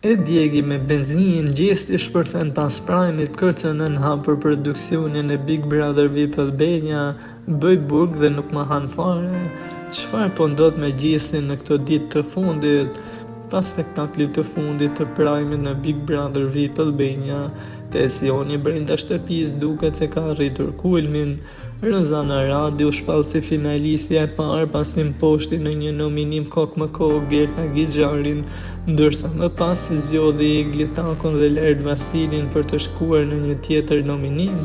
E djegi me benzinë, gjesti shpërthen pas prajmit, kërcënën hap për produksionin e Big Brother VIP Albania, bëj burg dhe nuk ma han fare. Çfarë po ndodh me gjestin në këto ditë të fundit? Pas spektaklit të fundit të prajmit në Big Brother VIP Albania, tensioni brenda shtëpisë duket se ka arritur kulmin. Rozana Radi u shpall si finalistja e parë pasi mposhti në një nominim kokë më kokë Gerta Gixharin, ndërsa më pas zgjodhi Egli Takon dhe Lert Vasilin për të shkuar në një tjetër nominim,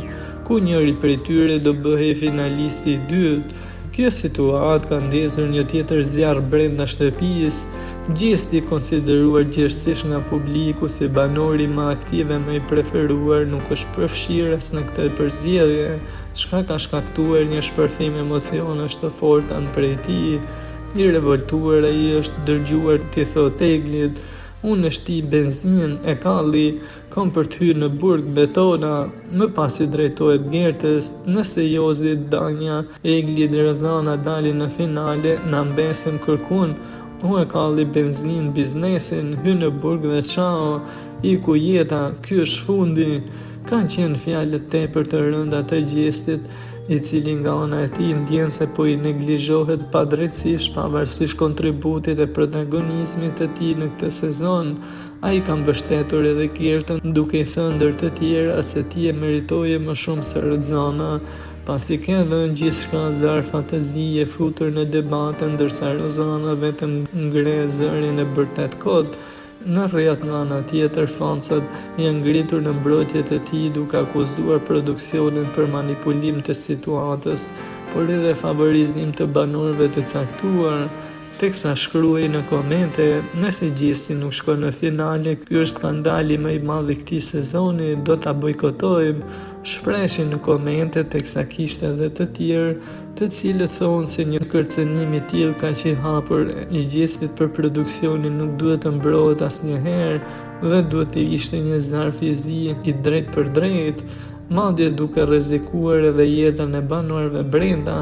ku njëri prej tyre do bëhej finalisti i dytë. Kjo situatë ka ndezur një tjetër zjarr brenda shtëpisë. Gjesti konsideruar gjithsesi nga publiku si banori më aktiv e më i preferuar nuk është përfshirë as në këtë përzgjedhje, çka ka shkaktuar një shpërthim emocionesh të forta prej tij. I revoltuar ai është dërgjuar t'i thotë Eglit: "Unë e shti benzinë, e kalli, kam për të hyrë në burg betona." Më pas i drejtohet Gertës: "Nëse Jozi, Danja, Egli dhe Rozana dalin në finale, na mbesim kërkun. U e kalli benzinë biznesin, hy në burg dhe çao, iku jeta, ky është fundi." Kanë qenë fjalët tepër të rënda të Gjestit, i cili nga ana e tij ndjen se po i neglizhohet padrejtisht pavarësisht kontributit e protagonizmit të tij në këtë sezon. Ai ka mbështetur edhe Kertën duke i thënë ndër të tjera se ti e meritoje më shumë se Rozana, pasi ke dhënë gjithçka zar fantazije futur në debate, ndërsa Rozana vetëm ngre zërin e bërtet kot. Në rrjet nga ana tjetër, fansat janë ngritur në mbrojtjet e tij duke akuzuar produksionin për manipulim të situatës, por edhe favorizim të banorëve të caktuar. Teksa shkruaj në komente: "Nëse Gjesti nuk shkon në finale, ky është skandali më i madh i këtij sezoni, do ta bojkotojmë." Shpreshin në komente, teksa kishte edhe të tjerë, të cilët thonë se një kërcënim i tillë kaq i hapur i Gjestit për produksionin nuk duhet të mbrohet asnjëherë dhe duhet të ishte një zar fizik i drejt për drejt, madje duke rrezikuar edhe jetën e banorëve brenda.